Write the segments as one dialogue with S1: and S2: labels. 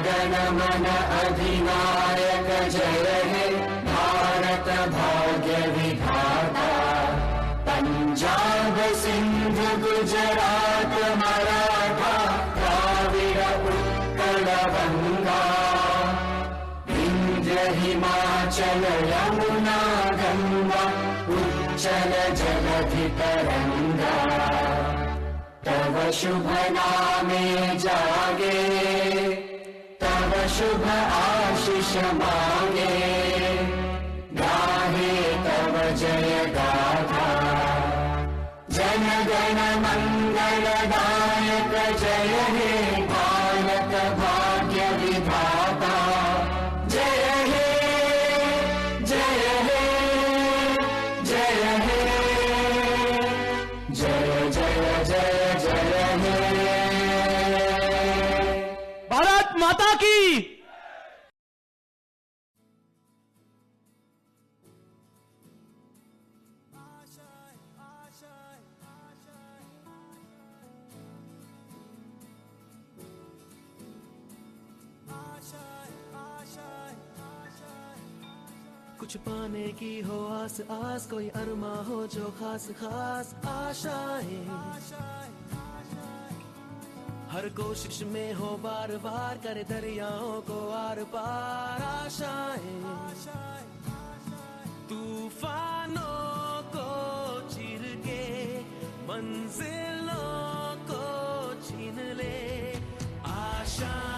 S1: गण मन अधिनायक जय हे भारत भाग्य विधाता। पंजाब सिंध गुजरात मराठा द्राविड़ उत्कल गंगा, विंध्य हिमाचल यमुना गंगा उच्चल जलधि तरंगा। तव शुभ नामे जागे, तव शुभ आशीष मांगे, गाहे तव जय गाथा। जन गण मंगल दायक जय हे भारत भाग्य विधाता। जय हे जय हे जय हे जय जय जय जय हे।
S2: भारत माता की।
S3: कुछ पाने की हो आस आस, कोई अरमा हो जो खास खास आशाएं। हर कोशिश में हो बार बार, करे दरियाओं को आर पार आशाएं। तूफानों को चीर के मंजिलों को छीन ले आशाएं।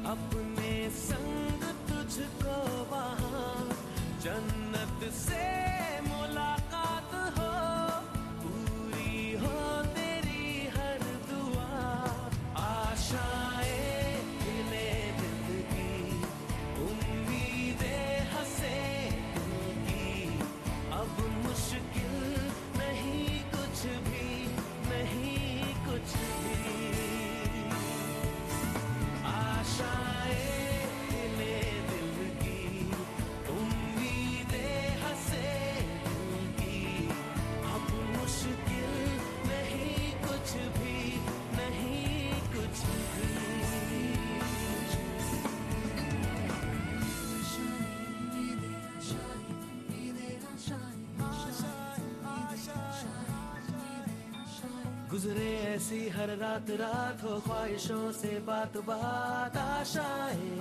S3: अपने संग तुझको वहाँ जन्नत से मुलाकात हो, पूरी हो तेरी हर दुआ। आशाएं खिले दिल की, उम्मीदें हंसे दिल की। अब मुश्किल नहीं कुछ भी, नहीं कुछ भी। गुजरे ऐसी हर रात रात, हो ख्वाहिशों से बात बात आशाएं।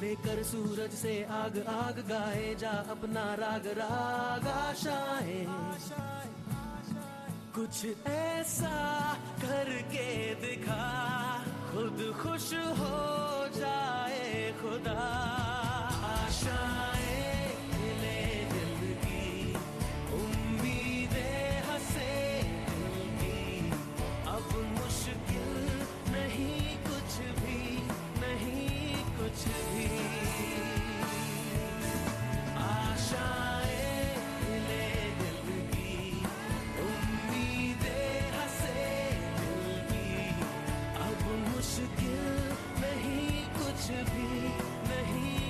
S3: लेकर सूरज से आग आग, गाए जा अपना राग राग आशाएं। कुछ ऐसा करके दिखा, खुद खुश हो जाए खुदा। आशाएं खिले दिल की, उम्मीदें हंसे दिल की। अब मुश्किल नहीं कुछ भी, नहीं कुछ भी। आशाएं खिले दिल की, उम्मीदें हंसे दिल की। अब मुश्किल नहीं कुछ भी, नहीं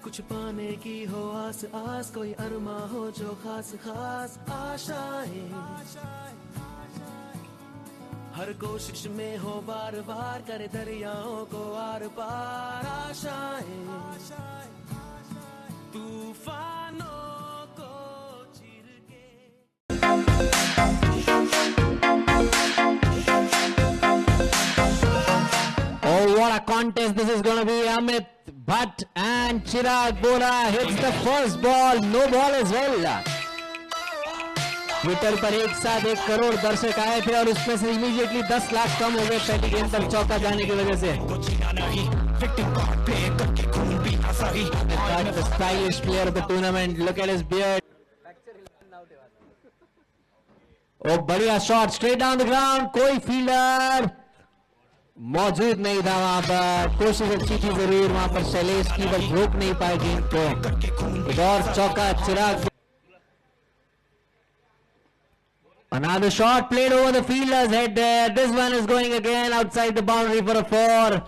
S3: कुछ पाने की हो आस आस, कोई अरमा हो जो खास खास आशाएं, हर कोशिश में हो बार बार, करे दरियाओं को आर पार आशाएं, तूफानों को चीर के।
S2: Oh, what a contest this is going to be. Amit Bhatt and Chirag Bora hits the first ball. No ball as well. Twitter पर एक साथ 1 करोड़ दर्शक आए थे और उसमें से इमीडिएटली 10 लाख कम हो गए पहली गेंद तक चौका जाने की वजह से. The stylish player of the tournament. Look at his beard. Oh, बढ़िया shot straight down the ground. कोई फील्डर मौजूद नहीं था वहां पर. कोशिश अच्छी थी जरूर वहां पर शैलेश की, बस रोक नहीं पाए गेंद को. एक और चौका चिराग. Another shot played over the fielder's head there. This one is going again outside the boundary for a 4.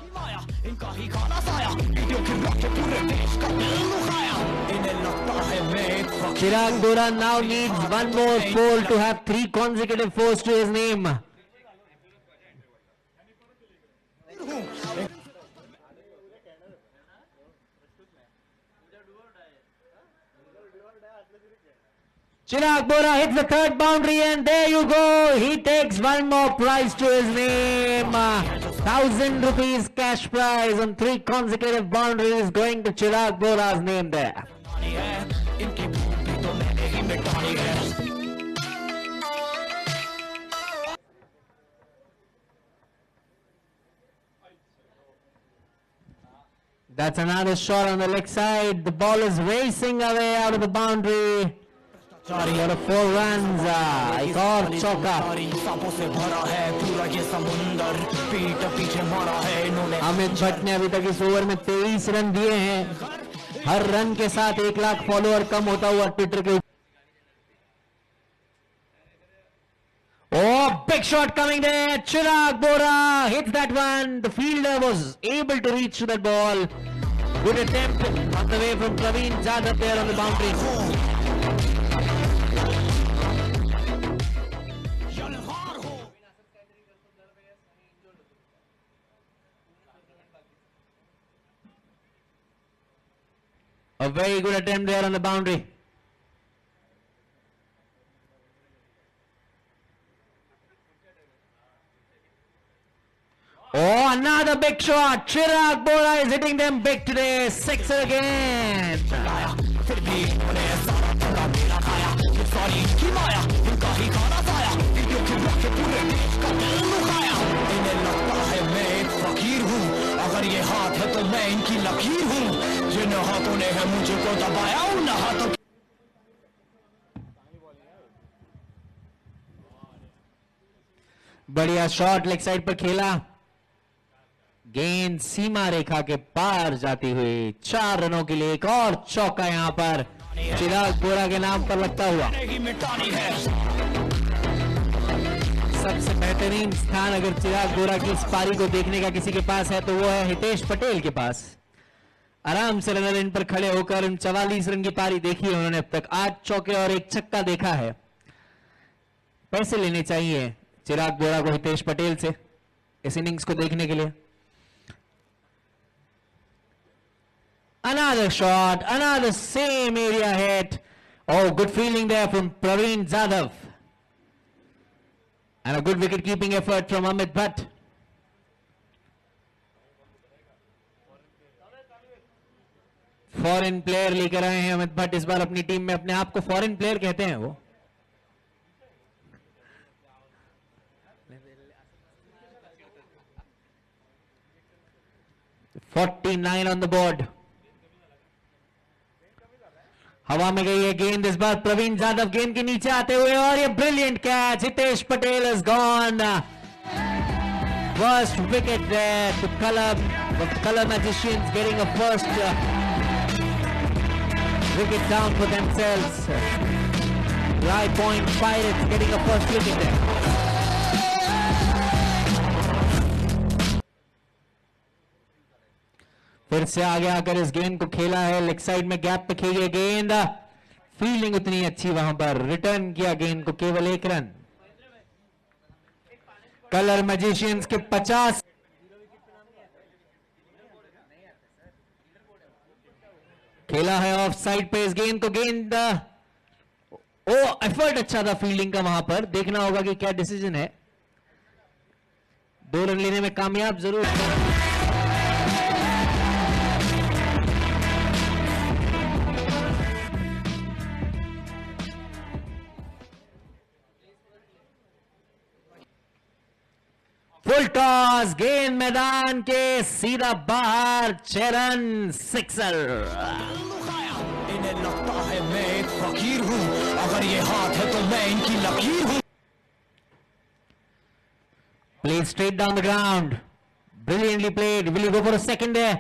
S2: Chirag Bora now needs one more 4 to have 3 consecutive 4s to his name. Chirag Bora hits the 3rd boundary and there you go. He takes one more prize to his name. 1,000 rupees cash prize on 3 consecutive boundaries going to Chirag Bora's name there. That's another shot on the leg side. The ball is racing away out of the boundary. Sorry, out of 4 runs. एक और चौका. अमित भट्ट ने अभी तक इस over में 23 run दिए हैं. हर रन के साथ 1 लाख फॉलोअर कम होता हुआ ट्विटर के. Oh, big shot coming there. Chirag Bora hits that one. The fielder was able to reach to that ball. Good attempt on the way from Praveen Jadhav there on the boundary. A very good attempt there on the boundary. Oh, another big shot. Chirag Bora is hitting them big today. 6 again.
S1: अगर ये हाथ है तो मैं इनकी लकीर हूँ. जिन हाथों ने है मुझको दबाया उन हाथों.
S2: बढ़िया शॉट लेग साइड पर खेला. गेंद सीमा रेखा के पार जाती हुई. 4 रनों के लिए एक और चौका यहां पर चिराग बोरा के नाम पर लगता हुआ. सबसे बेहतरीन स्थान अगर चिराग बोरा की इस पारी को देखने का किसी के पास है तो वो है हितेश पटेल के पास. आराम से रनर इन पर खड़े होकर उन 44 रन की पारी देखी है उन्होंने अब तक. 8 चौके और 1 छक्का देखा है. पैसे लेने चाहिए चिराग बोरा को हितेश पटेल से इस इनिंग्स को देखने के लिए. Another shot, another same area hit. Oh, good fielding there from Praveen Jadhav. And a good wicket keeping effort from Amit Bhatt. Foreign player लेकर आए हैं अमित भट्ट इस बार अपनी टीम में. अपने आप को फॉरेन प्लेयर कहते हैं वो. $49 on the board. हवा में गई है गेंद इस बार. प्रवीण जाधव गेंद के नीचे आते हुए और ये brilliant catch. Hitesh Patel is gone. First wicket there to color magicians getting a first wicket down for themselves. Rye Point Pirates getting a first wicket there. फिर से आगे आकर इस गेंद को खेला है, लेग साइड में गैप पे खेली गेंद, फील्डिंग उतनी अच्छी वहां पर, रिटर्न किया गेंद को केवल 1 रन। कलर मैजिशियंस के 50 खेला है ऑफ साइड पे इस गेंद को, गेंद ओ एफर्ट अच्छा था फील्डिंग का वहां पर, देखना होगा कि क्या डिसीजन है। 2 रन लेने में कामयाब जरूर। फुल टॉस, गेंद मैदान के सीधा बाहर, 6 रन, सिक्सर।
S1: इन्हें लगता है मैं एक फकीर हूं, अगर ये हाथ है तो मैं इनकी लकीर हूं।
S2: Played straight down the ground, brilliantly played. Will he go for a second there?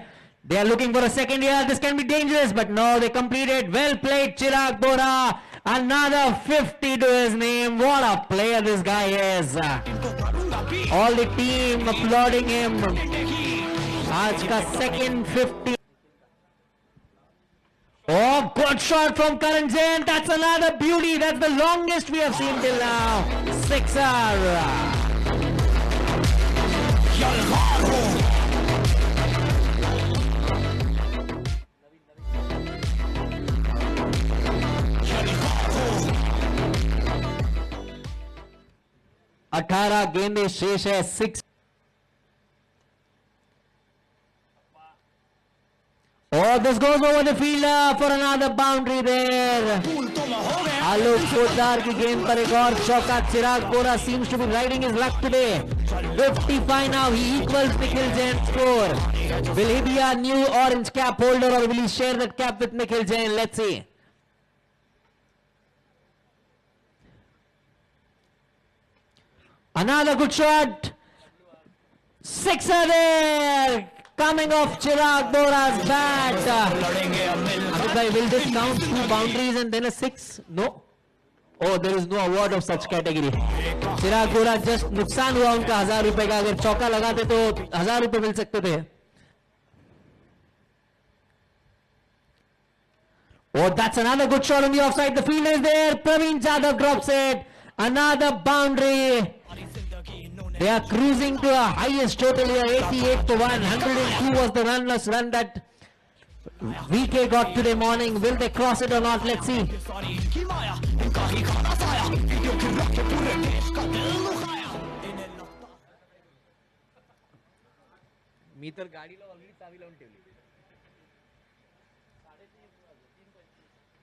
S2: They are looking for a second here. This can be dangerous, but no, they completed. Well played, Chirag Bora. Another 50 to his name. What a player this guy is. All the team applauding him. आज का second 50. Oh, good shot from Karan Jain. That's another beauty. That's the longest we have seen till now. Sixer.
S1: यलगार हूं,
S2: 18 गेंदें शेष है, 6। Oh, this goes over the field for another boundary there.
S1: फूल तो मैं हो गया।
S2: आलोक पोद्दार की गेंद पर एक और चौका। चिराग बोरा seems to be riding his luck today. 55 now, he equals Nikhil Jain's score. Will he be a new orange cap holder or will he share that cap with Nikhil Jain? Let's see. Another good shot. Sixer there. Coming off Chirag Bora's bat.
S1: लड़ेंगे अब मिलकर।
S2: Will this count 2 boundaries and then a 6? No. Oh, there is no award of such category. Chirag Bora just नुकसान हुआ उनका 1000 रुपए का, अगर चौका लगाते तो 1000 रुपए मिल सकते थे। Oh, that's another good shot on the offside. The field is there. Praveen Jadhav drops it. Another boundary. They are cruising to a highest total here, 88 to 1. 102 was the runless run that VK got today morning. Will they cross it or not? Let's see.
S1: सारी इनकी माया, इनका ही खाना साया, video की रख के पूरे देश का दिल दुखाया। इन्हें लगता
S2: मी तर गाडीला ऑलरेडी चावी लावून ठेवली,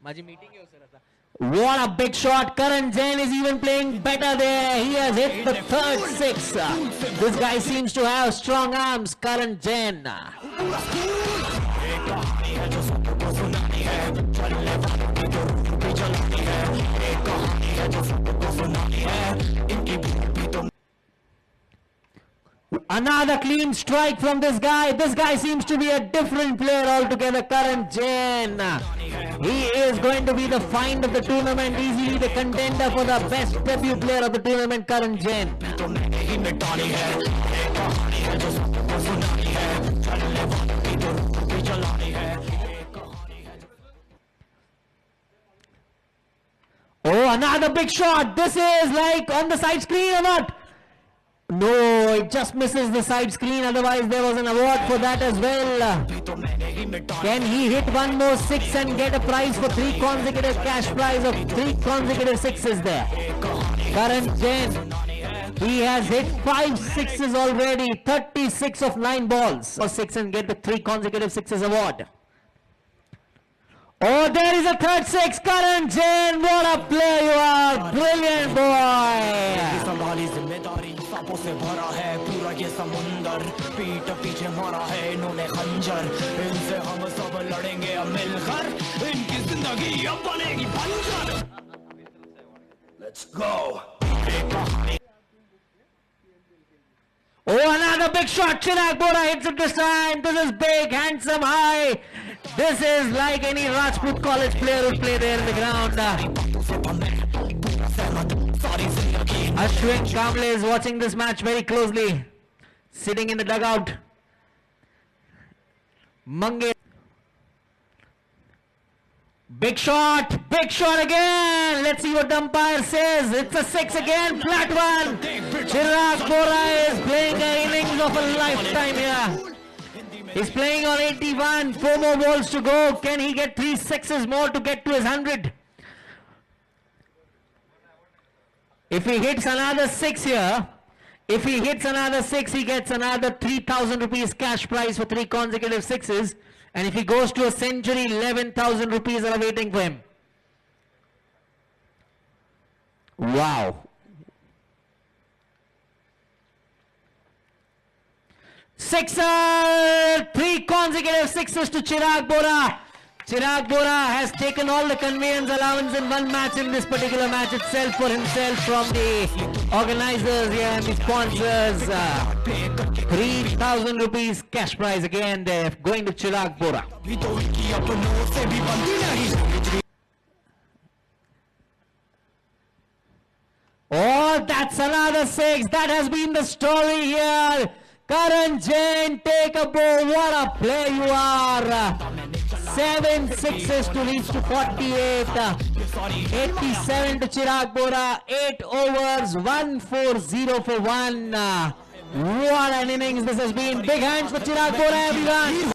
S2: माझी मीटिंग आहे सर आता। What a big shot. Karan Jain is even playing better there. He has hit the third 6. This guy seems to have strong arms, Karan Jain. Another clean strike from this guy. This guy seems to be a different player altogether, Karan Jain. He is going to be the find of the tournament, easily the contender for the best debut player of the tournament, Karan Jain. Oh, another big shot. This is like on the side screen or not? No, it just misses the side screen. Otherwise, there was an award for that as well. Can he hit one more 6 and get a prize for 3 consecutive cash prize of 3 consecutive 6s there? Karan Jain, he has hit 5 6s already. 36 of 9 balls for 6 and get the 3 consecutive 6s award. Oh, there is a third 6. Karan Jain, what a player you are. Brilliant boy.
S1: संभाली जिम्मेदारी, सांपों से भरा है पूरा ये समुंदर, पीठ पीछे मारा है इन्होंने खंजर, इनसे हम सब लड़ेंगे अब मिलकर, इनकी जिंदगी अब बनेगी बंजर। Let's go.
S2: Oh, another big shot. Chirag Bora hits it this time. This is big, handsome, high. This is like any Rajput college player would play there in the ground. Ashwin Kamble is watching this match very closely, sitting in the dugout. Mange. Big shot again. Let's see what the umpire says. It's a 6 again, flat one. Chirag Bora is playing an innings of a lifetime here. He's playing on 81, 4 more balls to go. Can he get 3 sixes more to get to his 100? If he hits another 6 here, he gets another 3,000 rupees cash prize for 3 consecutive sixes. And if he goes to a century, 11,000 rupees are waiting for him. Wow. Sixer! 3 consecutive sixes to Chirag Bora. Chirag Bora has taken all the conveyance allowance in one match in this particular match itself for himself from the organizers here and the sponsors. 3,000 rupees cash prize again there going to Chirag Bora. Oh, that's another 6. That has been the story here. Karan Jain, take a bow. What a play you are. 7 sixes to reach to 48. 87 to Chirag Bora. 8 overs. 140 for 1. What an innings this has been. Big hands for Chirag Bora, everyone.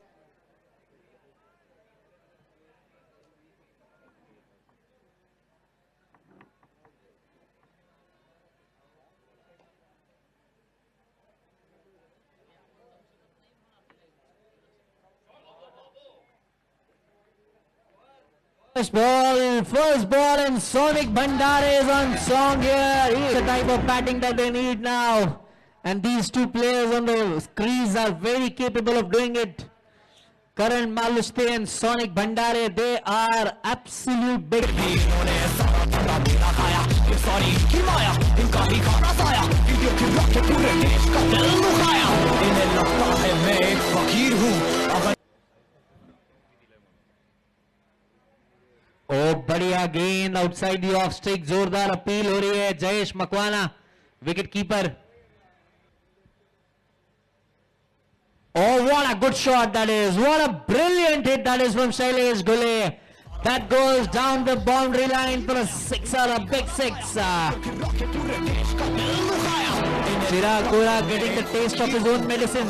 S2: First ball, and Sonik Bhandare is on song here. He's the type of batting that they need now. And these 2 players on the crease are very capable of doing it. Karan Maluste and Sonik Bhandare, they are absolute big. Oh, बढ़िया गेंद outside the of stick. जोरदार appeal हो रही है. Jayesh Makwana wicket keeper. Oh, what a good shot that is. What a brilliant hit that is from Shailesh Gule. That goes down the boundary line for a sixer, a big 6. Chirag Bora getting the taste of his own medicine.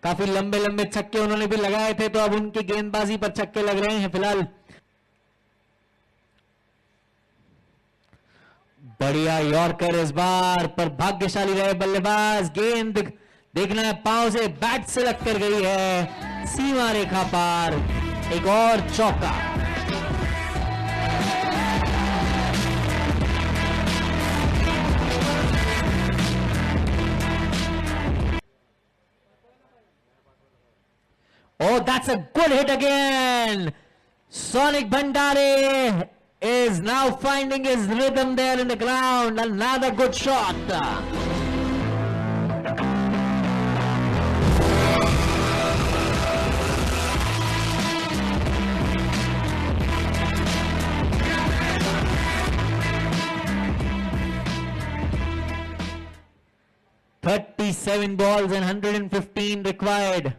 S2: काफी लंबे लंबे छक्के उन्होंने भी लगाए थे, तो अब उनकी गेंदबाजी पर छक्के लग रहे हैं फिलहाल. बढ़िया यॉर्कर इस बार, पर भाग्यशाली रहे बल्लेबाज. गेंद देखना है पांव से, बैट से लगकर गई है सीमा रेखा पार. एक और चौका. Oh, that's a good hit again. Sonik Bhandare is now finding his rhythm there in the ground. Another good shot. "37 balls and 115 required.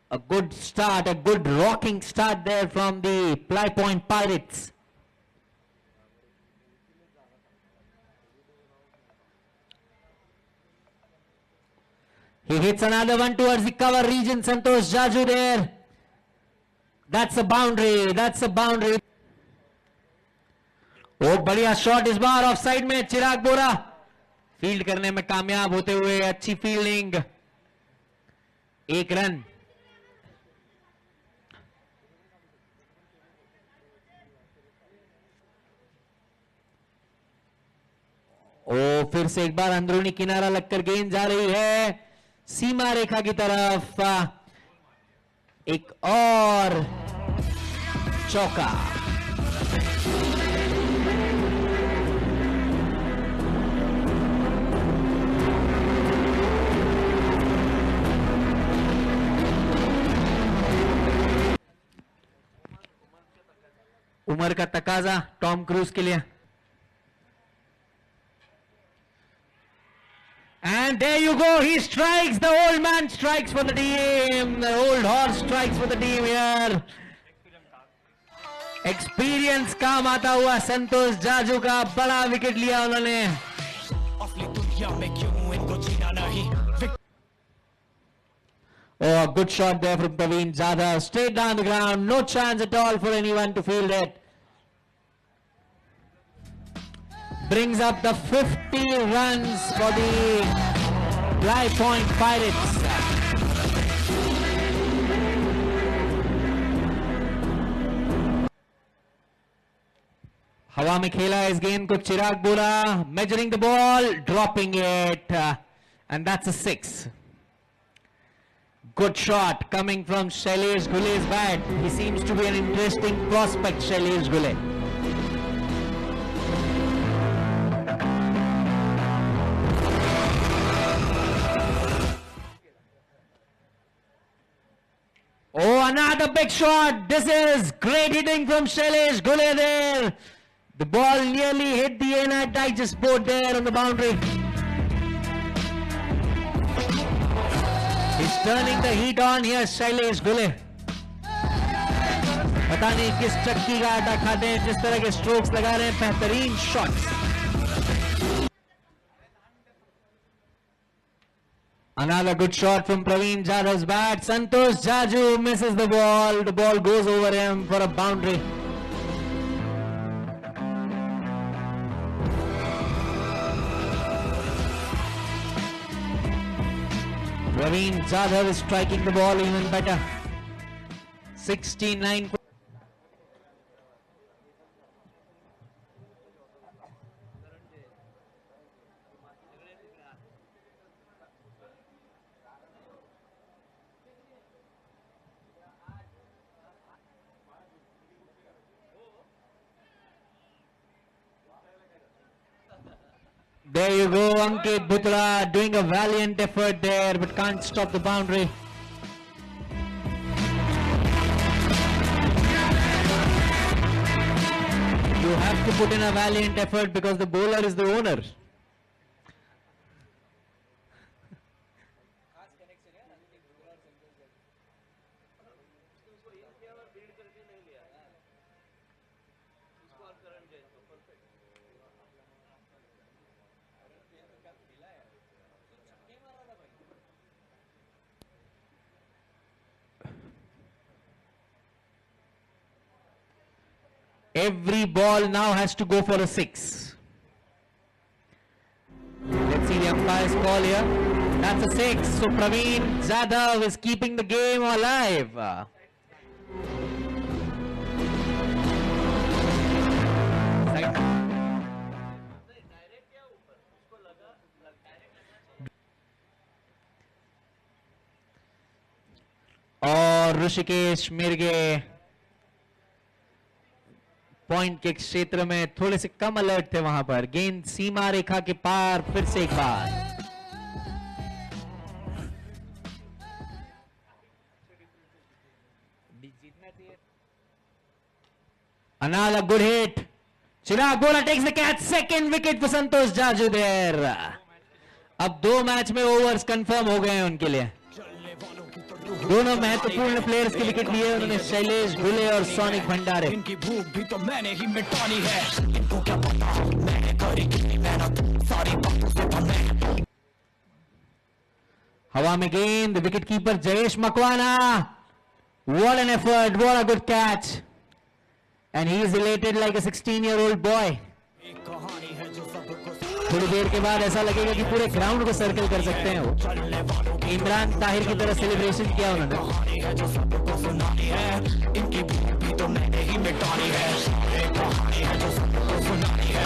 S2: A good start, a good rocking start there from the Ply Point Pirates. He hits another one towards the cover region. Santosh Jaju there. That's a boundary. That's a boundary. Oh, बढ़िया shot इस बार of side में. चिराग बोरा field करने में कामयाब होते हुए. अच्छी fielding. 1 run. ओ, फिर से एक बार अंदरूनी किनारा लगकर गेंद जा रही है सीमा रेखा की तरफ. एक और चौका. उमर उम्र का तकाजा टॉम क्रूज के लिए. And there you go, he strikes, the old man strikes for the team, the old horse strikes for the team here. Experience काम आता हुआ संतोष जाजू का, बड़ा विकेट लिया उन्होंने.
S1: असली दुनिया में क्यों इनको जीना नहीं.
S2: Oh, good shot there from Praveen Jadhav, straight down the ground, no chance at all for anyone to field it. Brings up the 50 runs for the Bligh Point Pirates. हवा में खेला इस गेंद को चिराग बोला, measuring the ball, dropping it, and that's a 6. Good shot coming from Shailesh Gule's bat. He seems to be an interesting prospect, Shailesh Gule. Oh, another big shot. This is great hitting from Shailesh Gule there. The ball nearly hit the A-Nat Digest board there on the boundary. He's turning the heat on here, Shailesh Gule. पता नहीं किस चक्की का आटा खाते हैं, जिस तरह के स्ट्रोक्स लगा रहे हैं, बेहतरीन shots. Another good shot from Praveen Jadhav's bat. Santosh Jaju misses the ball. The ball goes over him for a boundary. Praveen Jadhav is striking the ball even better. 69. There you go, Ankit Butla doing a valiant effort there, but can't stop the boundary. You have to put in a valiant effort because the bowler is the owner. Every ball now has to go for a 6. Let's see the umpire's call here. That's a 6. So Praveen Jadhav is keeping the game alive. और Rishikesh Mirge point के क्षेत्र में थोड़े से कम alert थे वहां पर. गेंद सीमा रेखा के पार फिर से एक बार. Another good hit. Chirag Bola takes the catch. Second wicket for Santosh Jaju there. अब 2 मैच में ओवर्स कंफर्म हो गए हैं उनके लिए. दोनों महत्वपूर्ण प्लेयर्स के विकेट लिए उन्होंने, शैलेश गुले और सोनिक भंडारे.
S1: इनकी भूख भी तो मैंने ही मिटानी है. इनको क्या पता मैंने करी कितनी मेहनत, सारी बातों से तो मैं.
S2: हवा में गेंद, wicket keeper Jayesh Makwana. What an effort, what a good catch. And he is elated like a 16-year-old boy.
S1: एक कहानी है जो सबको
S2: थोड़ी देर के बाद ऐसा लगेगा कि पूरे ग्राउंड को सर्कल कर सकते हैं वो.
S1: चलने वालों की
S2: इमरान ताहिर की तरह सेलिब्रेशन किया उन्होंने.
S1: कहानी है जो सबको सुनानी है. इनकी भूख भी तो मैंने ही मिटानी है. एक कहानी है जो सबको सुनानी है.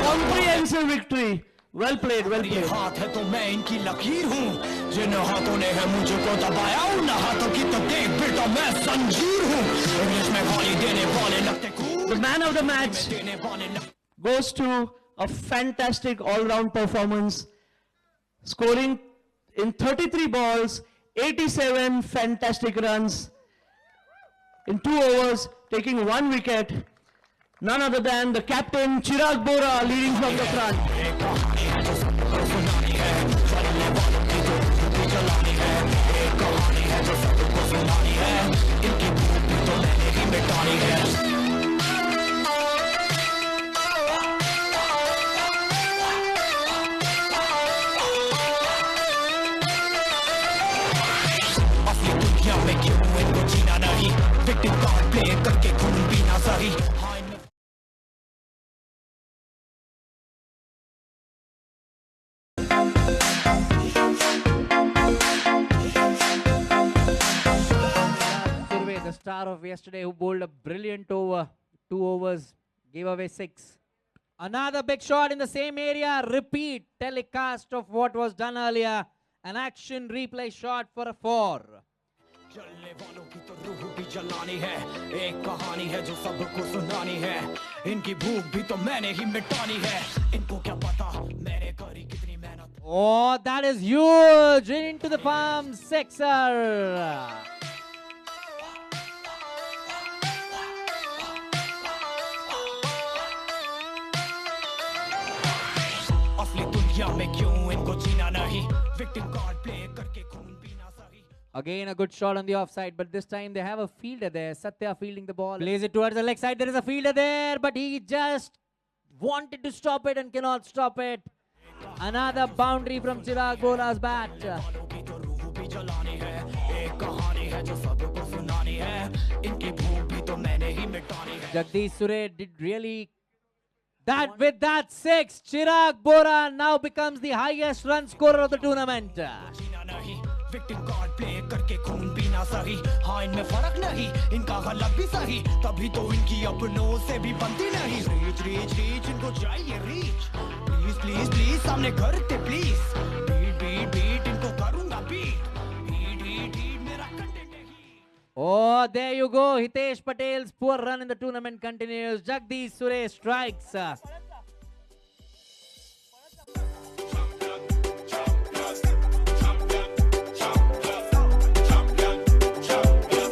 S3: Comprehensive victory. Well played, well
S1: ये
S3: played.
S1: हाथ है तो मैं इनकी लकीर हूँ. जिन हाथों ने है मुझको दबाया, उन हाथों की तो देख बेटा मैं संजीर हूँ. इंग्लिश में गाली देने वाले लगते cool,
S3: The man of the match
S1: देने वाले लगते
S3: goes to a fantastic all-round performance, scoring in 33 balls, 87 fantastic runs in 2 overs, taking 1 wicket. None other than the captain Chirag Bora leading from the front.
S1: असली दुनिया में क्यों इनको जीना नहीं victim card play करके खून पीना सही
S2: Survey, the star of yesterday, who bowled a brilliant over, 2 overs, gave away 6. Another big shot in the same area. Repeat telecast of what was done earlier. An action replay shot for a 4.
S1: जलने वालों की तो रूह भी जलानी है एक कहानी है जो सबको सुनानी है इनकी भूख भी तो मैंने ही मिटानी है इनको क्या पता मैंने करी कितनी मेहनत
S2: Oh, that is huge! Into the farm, sixer.
S1: असली दुनिया में क्यों इनको जीना नहीं विक्टिम कार्ड प्ले करके खून पीना सही
S2: Again, a good shot on the offside, but this time they have a fielder there. Satya fielding the ball. Plays it towards the leg side. There is a fielder there, but he just wanted to stop it and cannot stop it. Another boundary from Chirag Bora's bat.
S1: वालों की तो रूह भी जलानी है एक कहानी है जो सबको सुनानी है इनकी भूख भी तो मैंने ही मिटानी है
S2: Jagdish Sure did really that with that 6. Chirag Bora now becomes the highest run scorer of the tournament.
S1: जीना नहीं विक्टिम कार्ड प्ले करके खून पीना सही हाँ इनमें फर्क नहीं इनका गलत भी सही तभी तो इनकी अपनों से भी बनती नहीं रीच रीच रीच इनको चाहिए रीच प्लीज प्लीज प्लीज सामने करते प्लीज बीट बीट बीट इनको करूंगा बीट बीट बीट बीट मेरा कंटेंट है heat.
S2: Oh, there you go. Hitesh Patel's poor run in the tournament continues. Jagdish Sure strikes.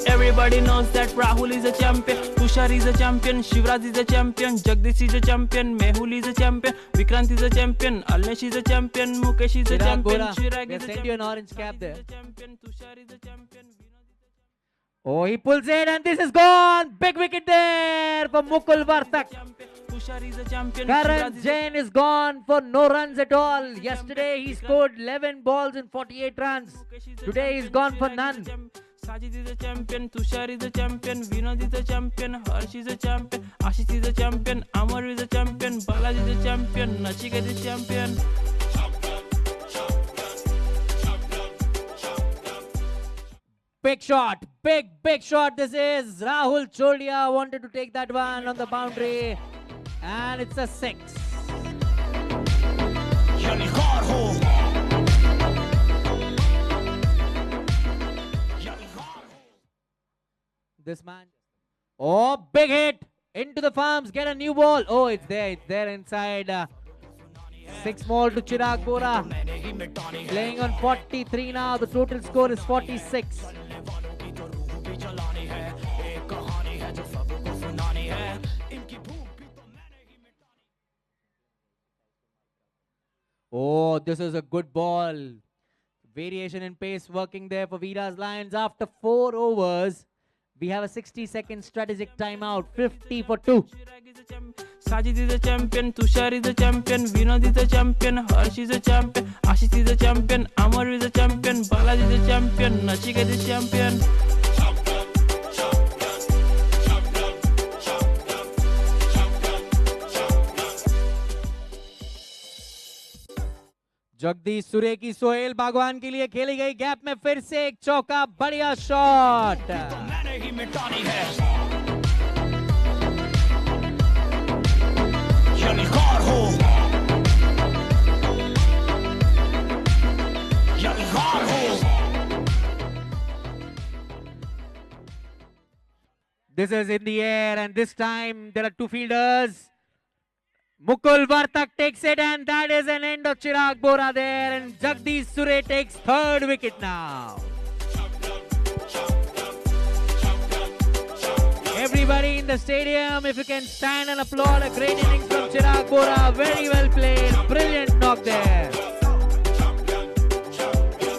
S4: Everybody knows that Rahul is a champion, Tushar is a champion, Shivraj is a champion, Jagdish is a champion, Mehul is a champion, Vikrant is a champion, Alnesh is a champion, Mukesh is a
S2: Chirag
S4: champion,
S2: Bora,
S4: Chirag
S2: they
S4: is a
S2: sent you an
S4: champion,
S2: orange cap
S4: Sajid
S2: there.
S4: is a champion, Tushar is a champion, Vinod is a
S2: Oh, he pulls it and this is gone. Big wicket there for Mukul Vartak.
S4: champion, Tushar is a champion,
S2: Karan
S4: Shivraj is a
S2: Jain is gone for no runs at all. Yesterday he scored 11 balls and 48 runs.
S4: Mukesh is a
S2: Today he's
S4: champion,
S2: gone for
S4: Chirag is a
S2: none.
S4: Sajid is a champion, Tushar is a champion, Vinod is a champion, Harsh is a champion, Ashish is a champion, Amar is a champion, Balaji is a champion, Nachiket is a champion.
S2: Big shot, big shot. This is Rahul Cholia wanted to take that one on the boundary, and it's a 6.
S1: यलगार हो यलगार हो
S2: This man. Oh, big hit into the farms. Get a new ball. Oh, it's there inside. 6 more to Chirag Bora.
S1: मैंने ही मिटानी है
S2: Playing on 43 now. The total score is 46.
S1: जलने वालों की तो रूह भी जलानी है एक कहानी है जो सबको सुनानी है इनकी भूख भी तो मैंने ही मिटानी
S2: Oh, this is a good ball. Variation in pace working there for Veera's Lions. After 4 overs, we have a 60-second strategic timeout. 50 for 2.
S4: Chirag is a champion, Sajid is a champion, Tushar is a champion, Vinod is a champion, Harsh is a champion, Ashish is a champion, Amar is a champion, Balaji is a champion, Nachiket is a champion.
S2: Jagdish सुरे की सोहेल बागवान के लिए खेली गई gap में फिर से एक चौका. बढ़िया शॉट.
S1: तो मैंने ही मिटानी है यलगार हो यलगार हो
S2: This is in the air, and this time there are 2 fielders. Mukul Vartak takes it, and that is an end of Chirag Bora there, and Jagdish Sure takes 3rd wicket now. Everybody Everybody in the stadium, if you can stand and applaud a great innings from Chirag Bora. Very well played. Brilliant knock there.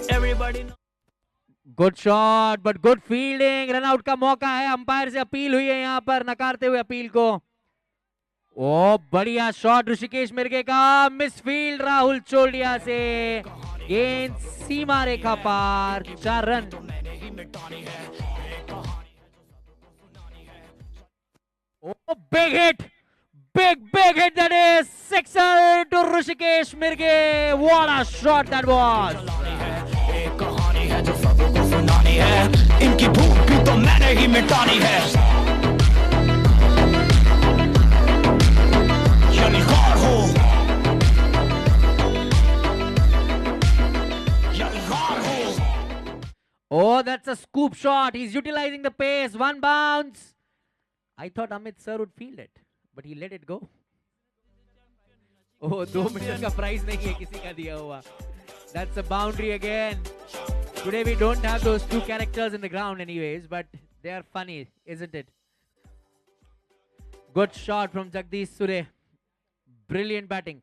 S4: Everybody knows.
S2: Good shot but good fielding. Run out का मौका है. Umpire से appeal हुई है यहां पर, नकारते हुए appeal को. ओ बढ़िया शॉट ऋषिकेश मिर्गे का. मिसफील्ड राहुल चोलिया से. गेंद सीमा रेखा पार. 4 run. Oh, big hit! Big hit that is! Sixer to Rishikesh Mirge. What a shot that was!
S1: एक कहानी है जो सबको सुनानी है. इनकी भूख भी तो मैंने ही मिटानी है. यलगार हो, यलगार हो.
S2: Oh, that's a scoop shot. He's utilizing the pace. One bounce. I thought Amit sir would field it, but he let it go. Oh, 2 minute का प्राइस नहीं है किसी का दिया हुआ. That's a boundary again. Today we don't have those 2 characters in the ground anyways, but they are funny, isn't it? Good shot from Jagdish Sure. Brilliant batting.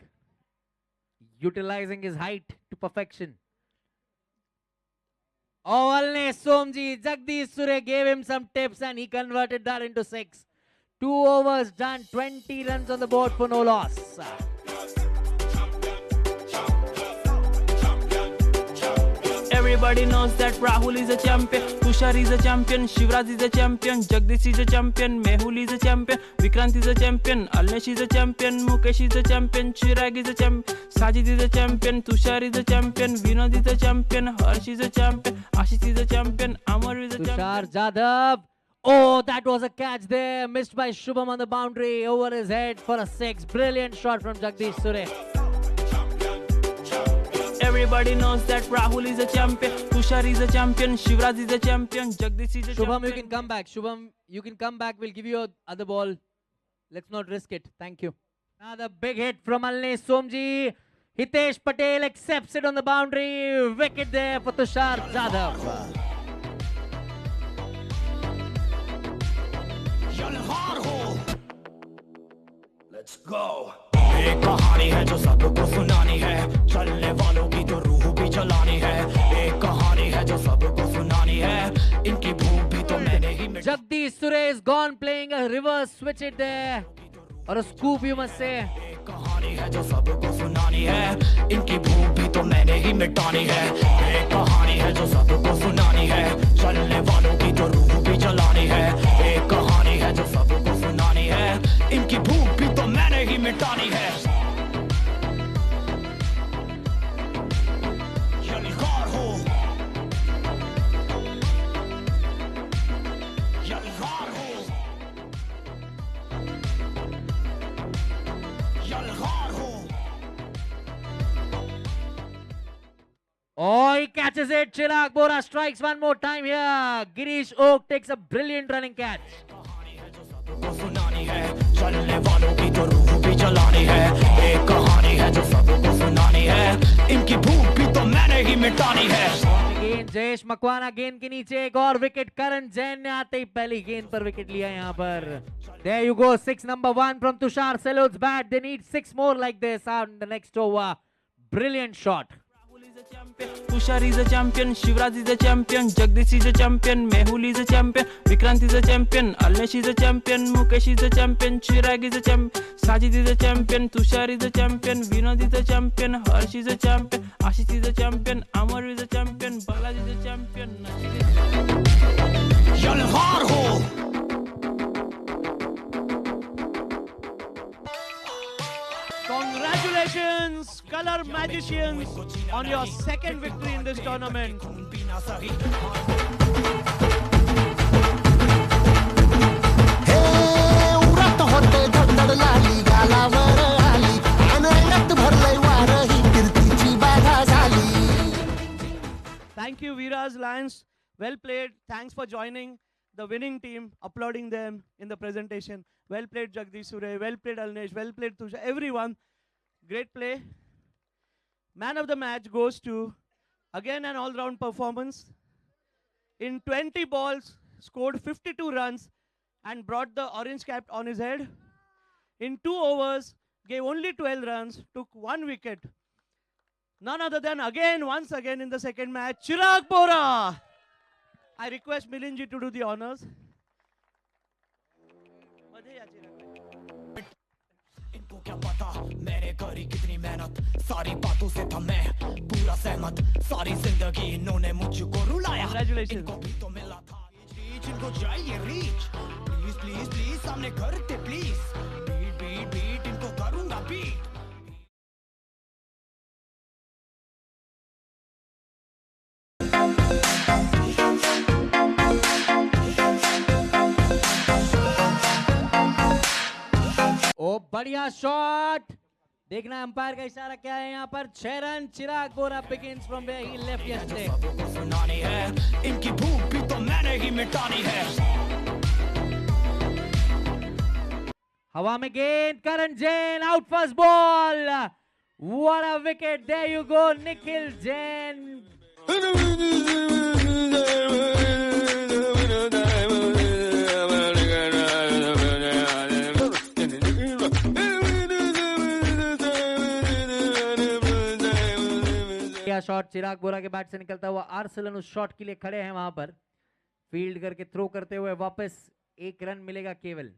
S2: Utilizing his height to perfection. Oh, Alne Somji, Jagdish Sure gave him some tips and he converted that into 6. 2 overs done, 20 runs on the board for no loss.
S4: Everybody knows that Rahul is a champion, Tushar is a champion, Shivraj is a champion, Jagdish is a champion, Mehul is a champion, Vikrant is a champion, Alnesh is a champion, Mukesh is a champion, Chirag is a champion, Sajid is a champion, Tushar is a champion, Vinod is a champion, Harsh is a champion, Ashish is a champion, Amar is a champion.
S2: Tushar Jadhav. Oh, that was a catch there. Missed by Shubham on the boundary. Over his head for a 6. Brilliant shot from Jagdish Sure.
S4: Everybody knows that Rahul is a champion, Tushar is a champion, Shivraj is a champion, Jagdish is a champion.
S2: Shubham, you can come back. Shubham, you can come back. We'll give you a other ball. Let's not risk it. Thank you. Another big hit from Alne Somji. Hitesh Patel accepts it on the boundary. Wicket there for Tushar Jadhav.
S1: यलगार हो. Let's go. एक कहानी है जो सबको सुनानी है. चलने वालों की तो रूह भी जलानी है. एक कहानी है जो सबको सुनानी है. इनकी भूख भी तो मैंने ही
S2: Jagdish Sure is gone, playing a reverse switch it there. Or a scoop, you must say.
S1: एक कहानी है जो सबको सुनानी है. इनकी भूख भी तो मैंने ही मिटानी है. एक कहानी है जो सबको सुनानी है. चलने वालों की तो रूह भी जलानी है. एक कहानी है जो सबको सुनानी है. इनकी भूख भी तो मैंने ही मिटानी है. यलगार हो, यलगार हो, यलगार हो.
S2: Oh, he catches it. Chirag Bora strikes one more time here. Girish Oak takes a brilliant running catch.
S1: सबको सुनानी है. चलने वालों की तो रूह भी जलानी है. एक कहानी है जो सबको सुनानी है. इनकी भूख भी तो मैंने ही मिटानी है.
S2: गेंद जयेश मकवाना गेंद के नीचे. एक और विकेट. करण जैन ने आते ही पहली गेंद पर विकेट लिया यहाँ पर. There you go. 6 number 1 from Tushar Selod's bat. They need 6 more like this on the next over. Brilliant shot.
S4: Tushar is a champion, Shivraj is a champion, Jagdish is a champion, Mehul is a champion, Vikrant is a champion, Alnesh is a champion, Mukesh is a champion, Chirag is a champion, Sajid is a champion, Tushar is a champion, Vinod is a champion, Harsh is a champion, Ashish is a champion, Amar is a champion, Balaji is a champion, Nachit is a champion.
S1: यलगार हो.
S5: Congratulations, Color Magicians, on your second victory in this tournament.
S6: उरत होते धडधड लाली गालावर आली आणि अंगात भरलंय वार ही कीर्तीची बाधा झाली.
S5: Thank you, Veera's Lions. Well played. Thanks for joining the winning team, applauding them in the presentation. Well played, Jagdish Sure. Well played, Alnesh. Well played, Tushar. Everyone. Great play. Man of the match goes to, again, an all-round performance. In 20 balls, scored 52 runs and brought the orange cap on his head. In 2 overs, gave only 12 runs, took 1 wicket. None other than once again in the second match, Chirag Bohra. I request Milinji to do the honors.
S1: इनको क्या पता मैंने करी कितनी मेहनत सारी बातों से था मैं पूरा सहमत सारी जिंदगी इन्होंने मुझको रुलाया
S5: Congratulations.
S1: इनको भी तो मिला था रीच इनको चाहिए रीच प्लीज प्लीज प्लीज सामने करते प्लीज बीट बीट बीट इनको करूंगा बीट
S2: ओ बढ़िया शॉट देखना अंपायर का इशारा क्या है यहाँ पर 6 run Chirag Bora begins from where he left yesterday
S1: सबको सुनानी है इनकी भूख भी तो मैंने ही मिटानी है
S2: हवा में गेंद Karan Jain out first ball what a wicket there you go Nikhil Jain shot Chirag Bora के बैट से निकलता हुआ आर्सेलन उस शॉट के लिए खड़े हैं वहां पर फील्ड करके थ्रो करते हुए वापस 1 रन मिलेगा केवल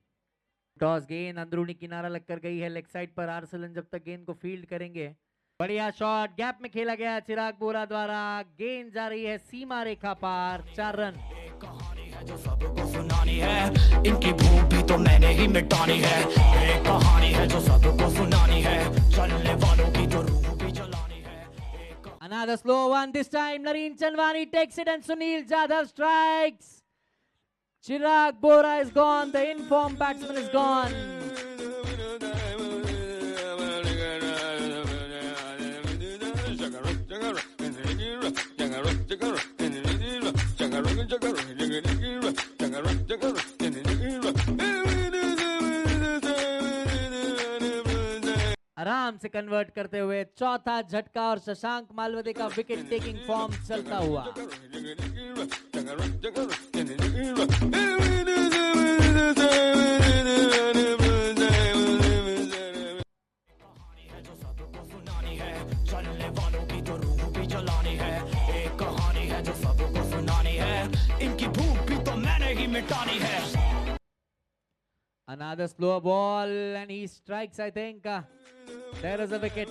S2: टॉस गेंद अंदरूनी किनारा लगकर गई है लेग साइड पर आर्सेलन जब तक गेंद को फील्ड करेंगे बढ़िया शॉट गैप में खेला गया चिराग बोरा द्वारा गेंद जा रही है सीमा रेखा पार 4 रन
S1: कहानी है जो सबको सुनानी है इनकी भूख भी तो मैंने ही मिटानी है एक कहानी है जो सबको सुनानी है चलने वालों की तो रूह भी जलानी है
S2: Another slow one this time. Nareen Chanwani takes it and Sunil Jadhav strikes. Chirag Bohra is gone. The in-form batsman is gone. आराम से कन्वर्ट करते हुए चौथा झटका और शशांक मालवदे का विकेट टेकिंग फॉर्म चलता हुआ
S1: चलने वालों की तो रूह भी जलानी है एक कहानी है जो सबको सुनानी है इनकी भूख भी तो मैंने ही मिटानी है
S2: Another slow ball and he strikes I think there is a wicket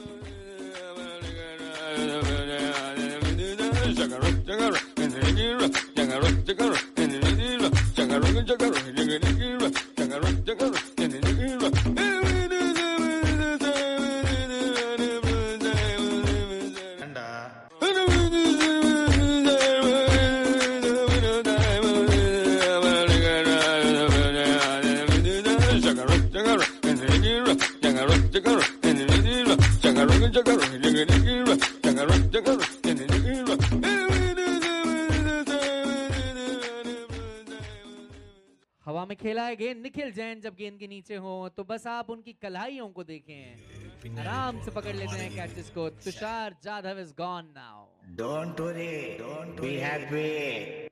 S2: हवा में खेला है गेंद निखिल जैन जब गेंद के नीचे हो तो बस आप उनकी कलाइयों को देखें आराम से पकड़ लेते हैं कैचेस को Tushar Jadhav is gone now
S7: Don't worry, don't be happy.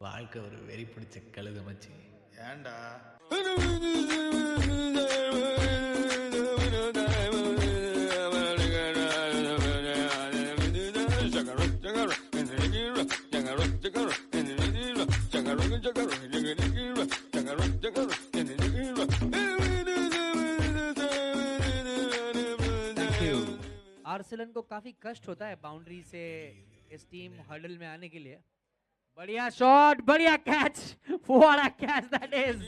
S3: வாழ்க்கை ஒரு வெறி பிடிச்ச கழுத மச்சி
S7: ஏண்டா
S2: आर्सेलन को काफी कष्ट होता है बाउंड्री से इस टीम हर्डल में आने के लिए बढ़िया शॉट बढ़िया catch what a catch that is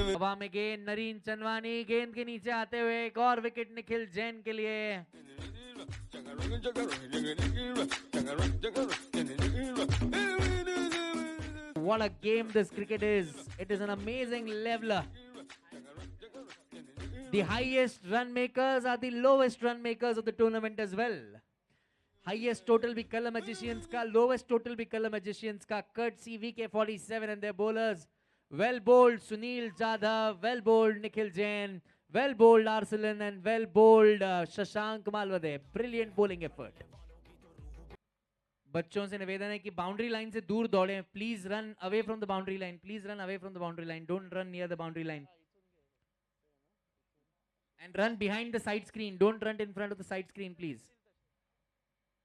S2: हवा में गेंद नरीन चंदवानी गेंद के नीचे आते हुए एक और विकेट निखिल जैन के लिए What a game this cricket is. It is an amazing leveler. The highest run makers are the lowest run makers of the tournament as well. Highest total भी Color Magicians का, lowest total भी Color Magicians का, courtesy VK47 and their bowlers. Well bowled Sunil Jadhav, well bowled Nikhil Jain, Well bowled Arsalan and well bowled Shashank Malwade. Brilliant bowling effort. बच्चों से निवेदन है कि boundary line से दूर दौड़ें. Please run away from the boundary line. Please run away from the boundary line. Don't run near the boundary line. And run behind the side screen. Don't run in front of the side screen, please.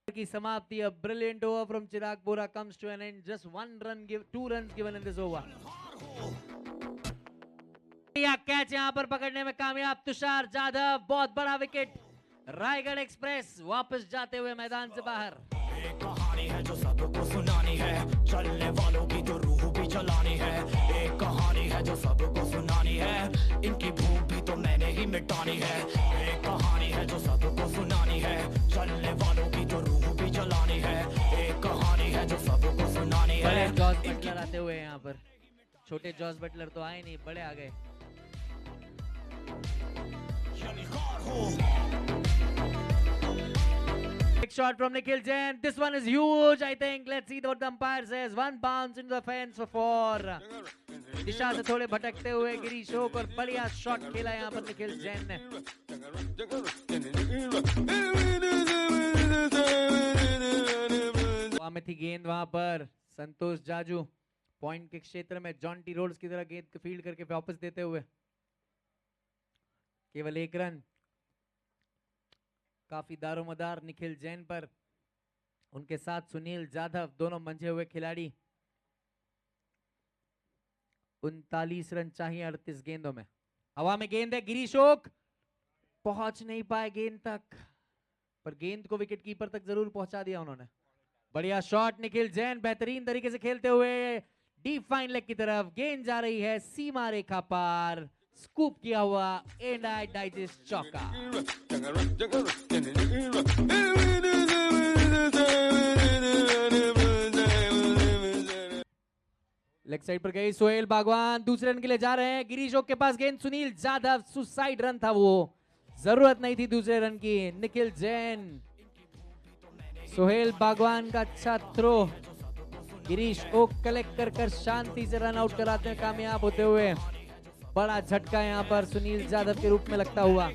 S2: की समाप्ति. A brilliant over from Chirag Bora comes to an end. Just 2 runs given in this over. Catch यहां पर पकड़ने में कामयाब तुषार जाधव. बहुत बड़ा wicket. Raigarh express वापस जाते हुए मैदान से बाहर.
S1: एक कहानी है जो सबको सुनानी है. चलने वालों की तो रूह भी जलानी है. एक कहानी है जो सबको सुनानी है. इनकी भूख भी तो मैंने ही मिटानी है. एक कहानी है जो सबको सुनानी है. चलने वालों की तो रूह भी जलानी है. एक कहानी है जो सबको सुनानी है.
S2: बड़े जॉर्ज बटलर आते हुए यहाँ पर. छोटे जॉर्ज बटलर तो आए नहीं, बड़े आ गए. Big shot from Nikhil Jain. This one is huge, I think. Let's see what the umpire says. 1 bounce into the fence for 4. दिशा से थोड़े भटकते हुए गिरीश ओक और बढ़िया शॉट खेला यहाँ पर निखिल जैन ने. वहां में थी गेंद. वहां पर संतोष जाजू पॉइंट के क्षेत्र में जॉन्टी रोड्स की तरह गेंद को फील्ड करके वापस देते हुए केवल 1 रन. काफी दारोमदार निखिल जैन पर. उनके साथ सुनील जाधव, दोनों मंझे हुए खिलाड़ी. 39 रन चाहिए 38 गेंदों में. हवा में गेंद है. गिरीश ओक पहुंच नहीं पाए गेंद तक, पर गेंद को विकेट कीपर तक जरूर पहुंचा दिया उन्होंने. बढ़िया शॉट निखिल जैन बेहतरीन तरीके से खेलते हुए डीप फाइन लेग की तरफ. गेंद जा रही है सीमा रेखा पार. स्कूप किया हुआ एंड आई डाइजेस्ट चौका. लेग साइड पर गई. सोहेल बागवान दूसरे रन के लिए जा रहे हैं. गिरीश ओक के पास गेंद. सुनील जाधव सुसाइड रन था वो, जरूरत नहीं थी दूसरे रन की. निखिल जैन, सोहेल बागवान का अच्छा थ्रो. गिरीश ओक कलेक्ट कर शांति से रन आउट कराते हैं कामयाब होते हुए. बड़ा झटका यहां पर सुनील जाधव के रूप में लगता हुआ.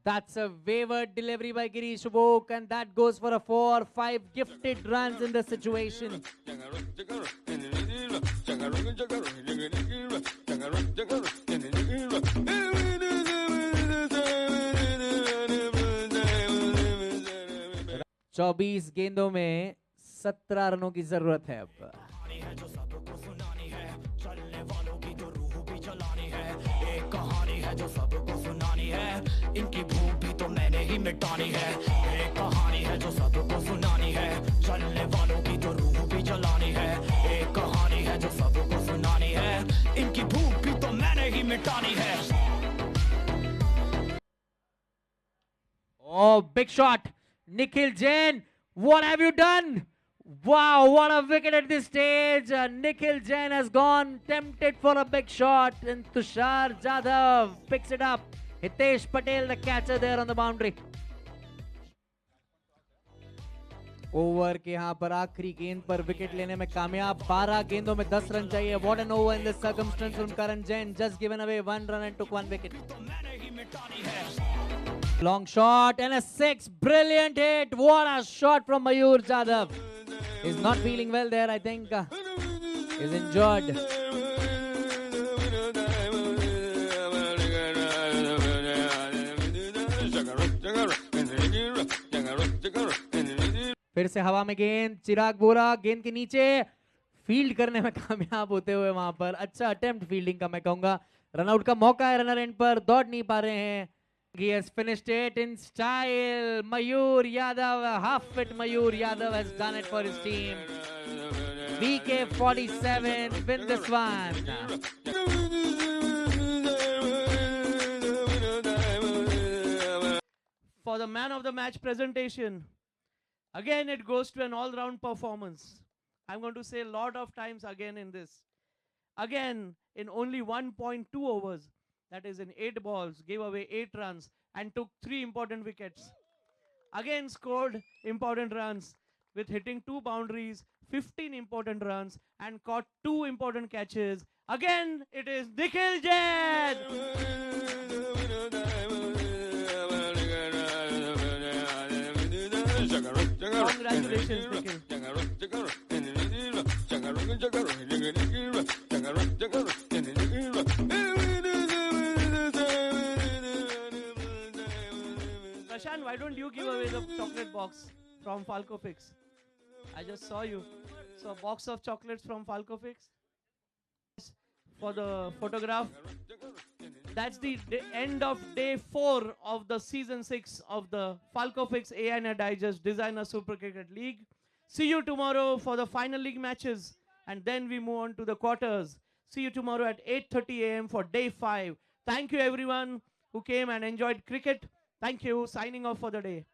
S2: That's a wayward delivery by Girish Oak, and that goes for a 4-5 gifted runs in the situation. चौबीस गेंदों में 17 रनों की जरूरत है अब. जो सबको सुनानी है. इनकी भूख भी तो मैंने ही मिटानी है. एक कहानी है जो सबको सुनानी है. चलने वालों की तो रूह भी जलानी है. एक कहानी है जो सबको सुनानी है. इनकी भूख भी तो मैंने ही मिटानी है. Oh, big shot. Nikhil Jain, what have you done? Wow, what a wicket at this stage. Nikhil Jain has gone, tempted for a big shot, and Tushar Jadhav picks it up. Hitesh Patel, the catcher there on the boundary. Over के यहाँ पर आखिरी गेंद पर wicket लेने में कामयाब. 12 गेंदों में 10 रन चाहिए. What an over in this circumstance from Karan Jain. Just given away 1 run and took 1 wicket. Long shot and a 6. Brilliant hit. What a shot from Mayur Jadhav. He's not feeling well there, I think. He's injured. फिर से हवा में गेंद. चिराग बोरा गेंद के नीचे field करने में कामयाब होते हुए वहां पर. अच्छा अटेम्प्ट फील्डिंग का मैं कहूंगा. रनआउट का मौका है रनर एंड पर. दौड़ नहीं पा रहे हैं. He has finished it in style. Mayur Yadav, half-fit Mayur Yadav has done it for his team. VK47 win this one.
S5: For the man of the match presentation, again it goes to an all-round performance. I'm going to say a lot of times again in this. Again, in only 1.2 overs, that is in 8 balls, gave away 8 runs and took 3 important wickets. Again scored important runs with hitting 2 boundaries, 15 important runs and caught 2 important catches. Again, it is Nikhil Jain. Congratulations, Nikhil. Prashant, why don't you give away the chocolate box from Falco Fix? I just saw you. So, a box of chocolates from Falco Fix for the photograph. That's the end of day 4 of the season 6 of the Falco Fix ANA Digest Designer Super Cricket League. See you tomorrow for the final league matches, and then we move on to the quarters. See you tomorrow at 8:30 a.m. for day 5. Thank you everyone who came and enjoyed cricket. Thank you. Signing off for the day.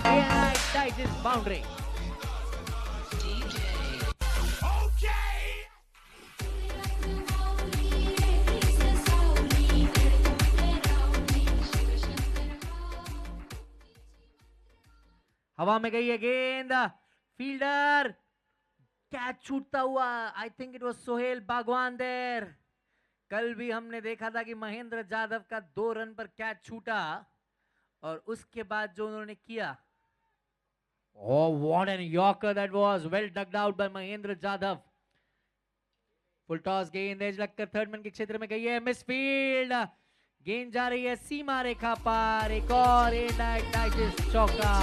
S2: ANI Digest boundary. हवा में गई है गेंद, fielder catch छूटता हुआ, I think it was Sohail बागवान देर। कल भी हमने देखा था कि महेंद्र जाधव का 2 रन पर कैच छूटा और उसके बाद जो उन्होंने किया, oh what an yorker that was, well dug out by Mahendra Jadhav. Full toss गेंद एज लगकर थर्ड मैन के क्षेत्र में गई है, मिस फील्ड, गेंद जा रही है सीमा रेखा पार, एक और ANI डाइजेस्ट चौका।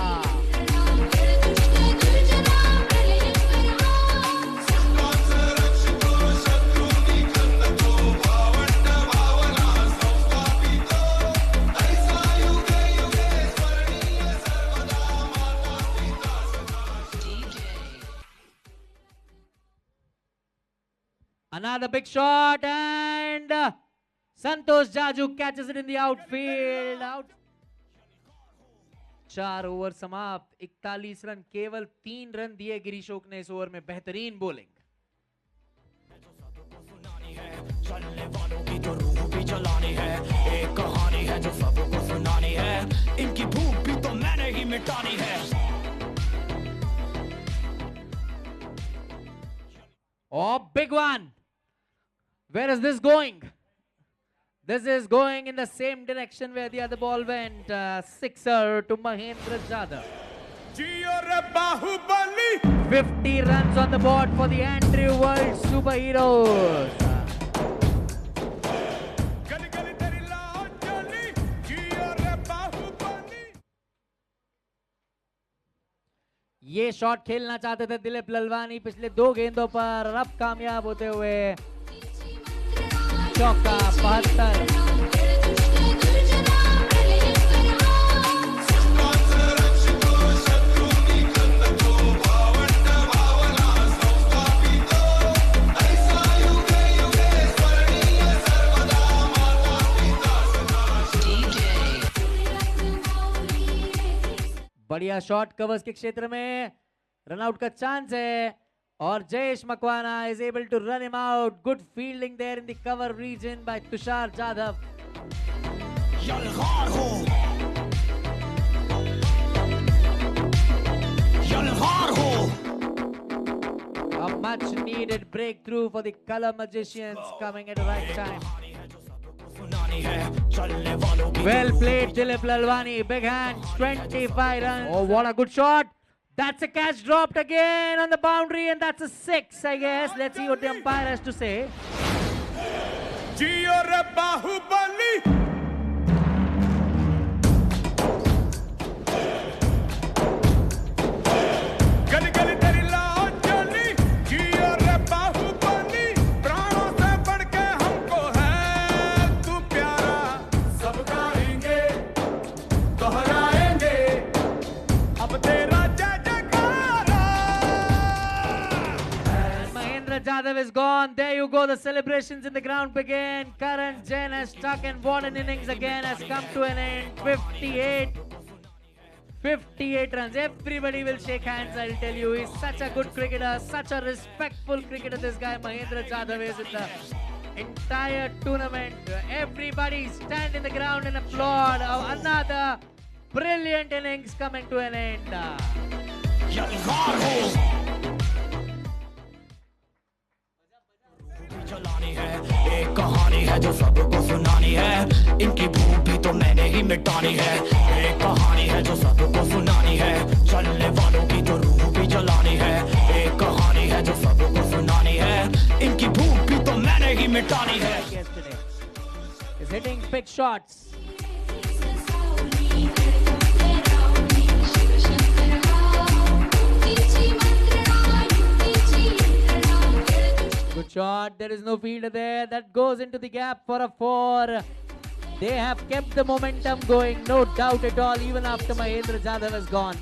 S2: Another big shot and Santosh Jaju catches it in the outfield. Out. 4 over समाप्त, 41 रन, केवल 3 रन दिए गिरीशोक ने इस ओवर में, बेहतरीन बॉलिंग।
S1: चलने वालों की तो रूह भी जलानी है, एक कहानी है जो सबको सुनानी है, इनकी भूख भी तो मैंने ही मिटानी है।
S2: Oh, big one. Where is this going? This is going in the same direction where the other ball went. Sixer to Mahendra Jadhav. 50 runs on the board for the Andrew World Superheroes. ये shot खेलना चाहते थे दिलीप ललवानी पिछले 2 गेंदों पर, अब कामयाब होते हुए चौका, 72। बढ़िया शॉट कवर्स के क्षेत्र में, रनआउट का चांस है और Jayesh Makwana is able to run him out. Good fielding there in the cover region by Tushar Jadhav.
S1: यलगार हो, यलगार हो।
S2: A much needed breakthrough for the color magicians coming at the right time. Well played Dilip Lalwani, big hands, 25 runs. Oh, what a good shot. That's a catch dropped again on the boundary and that's a 6, I guess. Let's see what the umpire has to say. Jadhav is gone. There you go. The celebrations in the ground begin. Karan Jain has struck and what an innings again has come to an end. 58 runs. Everybody will shake hands, I'll tell you. He's such a good cricketer, such a respectful cricketer. This guy, Mahendra Jadhav, is in the entire tournament. Everybody stand in the ground and applaud. Another brilliant innings coming to an end.
S1: चलानी है एक कहानी है जो सबको सुनानी है इनकी भूख भी तो मैंने ही मिटानी है एक कहानी है जो सबको सुनानी है चलने वालों की तो रूह भी जलानी है एक कहानी है जो सबको सुनानी है इनकी भूख भी तो मैंने ही मिटानी है
S2: He's hitting big shots. Good shot. There is no fielder there. That goes into the gap for a 4. They have kept the momentum going, no doubt at all, even after Mahendra Jadhav has gone.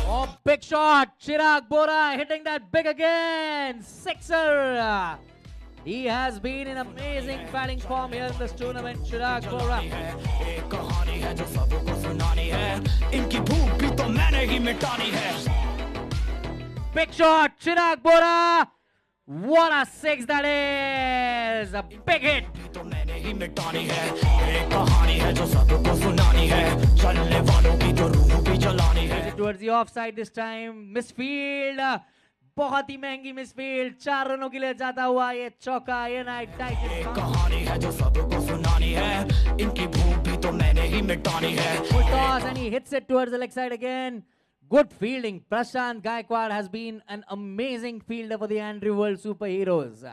S2: Oh, big shot. Chirag Bora hitting that big again. Sixer. He has been in amazing batting form here in this tournament, Chirag Bora.
S1: एक कहानी है जो सबको सुनानी है इनकी भूख भी तो मैंने ही मिटानी है
S2: Big shot, Chirag Bora. What a six that is! A big hit.
S1: तो मैंने ही मिटानी है एक कहानी है जो सबको सुनानी है चलने वालों की तो रूह भी जलानी है
S2: Towards the offside this time. Misfield. बहुत ही महंगी मिसफील्ड 4 रनों के लिए जाता हुआ ये चौका ये नाइट
S1: एक कहानी है जो सबको सुनानी है इनकी भूख भी तो मैंने ही मिटानी है
S2: Full toss and he hits it towards the leg side again. Good fielding. Prashant Gaikwad has been an amazing fielder for the Andrew World Superheroes.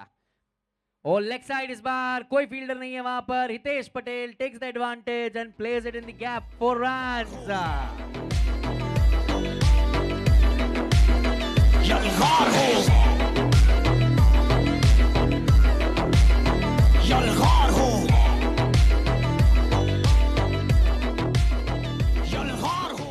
S2: और leg side इस बार कोई fielder नहीं है वहां पर. Hitesh Patel takes the advantage and plays it in the gap for runs.
S1: यलगार हो यलगार हो यलगार हो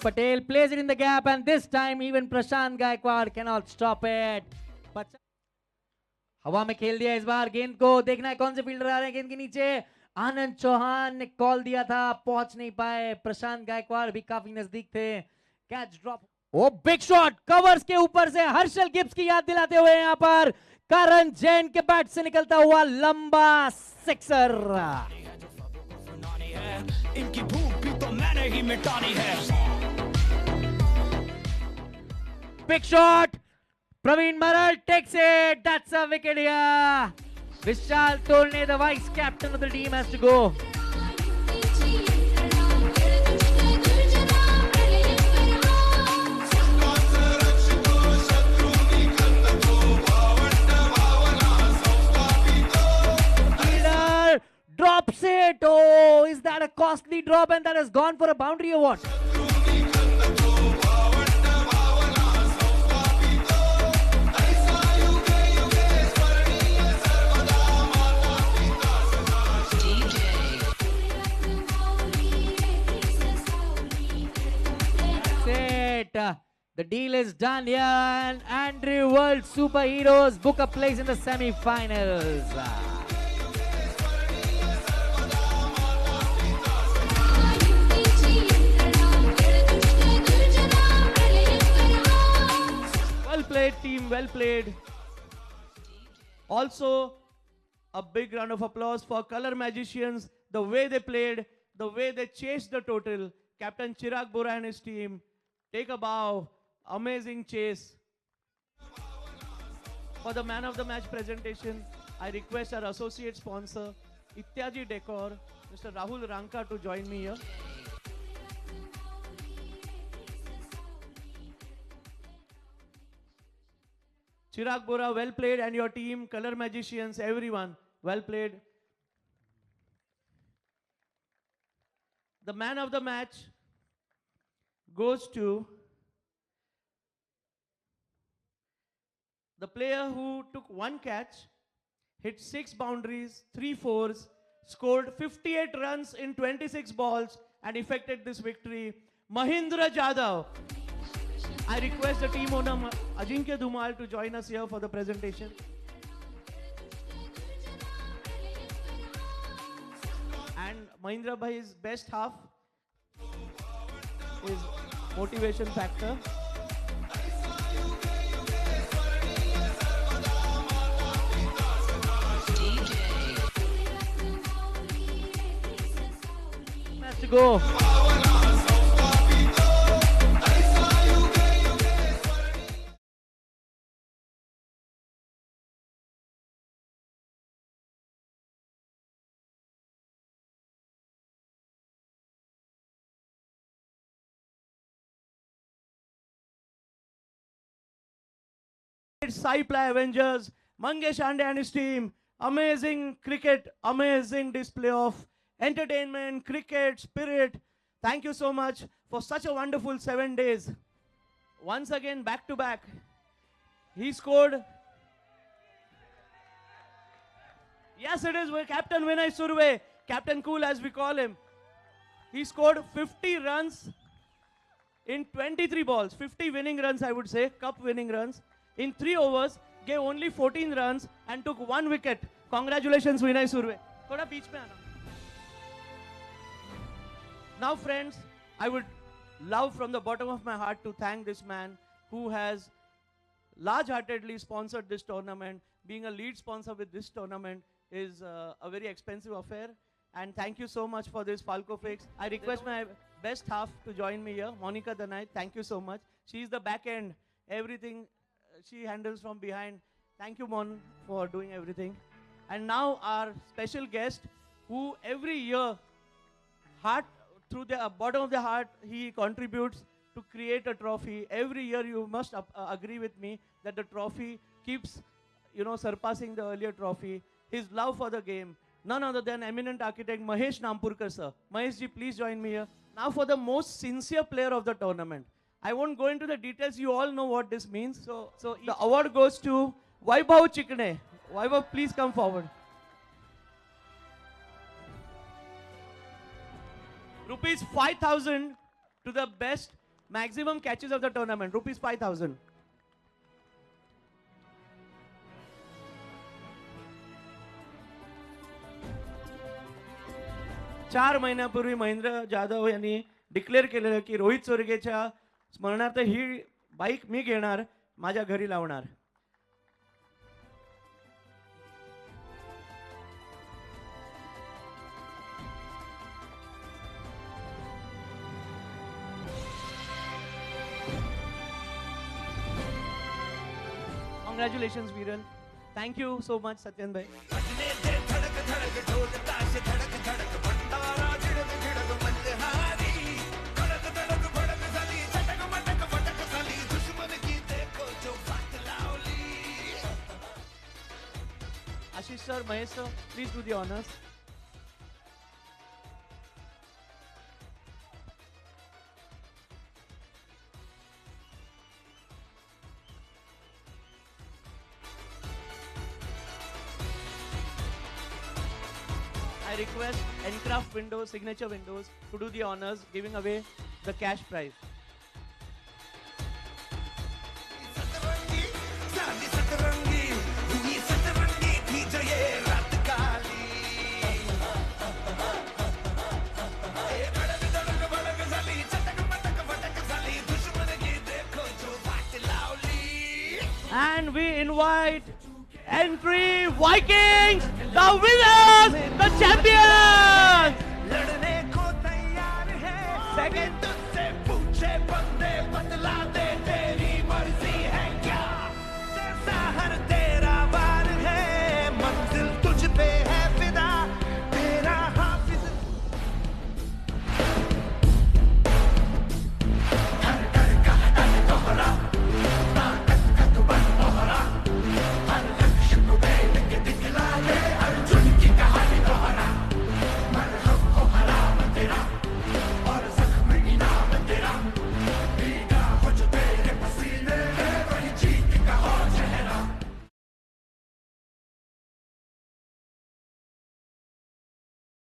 S2: Patel plays it in the gap and this time even Prashant Gaikwad cannot stop it. But हवा में खेल दिया इस बार गेंद को देखना है कौन से फील्डर आ रहे हैं गेंद के नीचे आनंद चौहान ने कॉल दिया था पहुंच नहीं पाए प्रशांत गायकवाड़ भी काफी नजदीक थे कैच ड्रॉप ओ बिग शॉट कवर्स के ऊपर से हर्षल गिब्स की याद दिलाते हुए यहां पर करण जैन के बैट से निकलता हुआ लंबा सिक्सर
S1: इनकी भूख भी तो मैंने ही मिटानी है
S2: Big shot. Praveen Maral takes it. That's a wicket here. Vishal Tolne, the vice captain of the team, has to go. Fielder drops it. Oh, is that a costly drop and that has gone for a boundary or what? The deal is done here and Andrew World Superheroes book a place in the semi-finals.
S5: Well played team, well played. Also a big round of applause for Color Magicians, the way they played, the way they chased the total. Captain Chirag Bora and his team. Take a bow. Amazing chase. For the man of the match presentation, I request our associate sponsor, Ityaji Decor, Mr. Rahul Ranka, to join me here. Chirag Bora, well played, and your team, Color Magicians, everyone, well played. The man of the match goes to the player who took 1 catch, hit 6 boundaries, 3 fours, scored 58 runs in 26 balls, and effected this victory, Mahindra Jadhav. I request the team owner Ajinkya Dhumal to join us here for the presentation. And Mahindra Bhai's best half is motivation factor. Let's go. Sai Play Avengers, Mangesh Ande and his team. Amazing cricket, amazing display of entertainment, cricket, spirit. Thank you so much for such a wonderful 7 days. Once again, back to back. He scored. Yes, it is Captain Vinay Surve, Captain Cool as we call him. He scored 50 runs in 23 balls. 50 winning runs, I would say, cup winning runs. In 3 overs, gave only 14 runs and took 1 wicket. Congratulations, Vinay Surve. Thoda beach mein aana. Now, friends, I would love from the bottom of my heart to thank this man who has large-heartedly sponsored this tournament. Being a lead sponsor with this tournament is a very expensive affair. And thank you so much for this, Falco Fix. I request my best half to join me here, Monica Danai. Thank you so much. She's the back end. Everything she handles from behind. Thank you, Mon, for doing everything. And now our special guest, who every year, through the bottom of the heart, he contributes to create a trophy. Every year, you must agree with me that the trophy keeps, surpassing the earlier trophy. His love for the game, none other than eminent architect Mahesh Nampurkar sir. Mahesh ji, please join me here. Now for the most sincere player of the tournament. I won't go into the details. You all know what this means. So the award goes to Vaibhav Chikne. Vaibhav, please come forward. Rupees 5,000 to the best maximum catches of the tournament. Rupees 5,000. चार महिन्यापूर्वी महेंद्र जाधव यांनी declare केलेलं की रोहित चोरगेच्या स्मरणार्थ ही bike मी घेणार, माझ्या घरी लावणार. Congratulations, Viral. Thank you so much, Satyan bhai. Ashish sir, Mahesh sir, please do the honors. I request Encraft Windows, Signature Windows to do the honors, giving away the cash prize. And we invite Entry Vikings, the winners, the champions!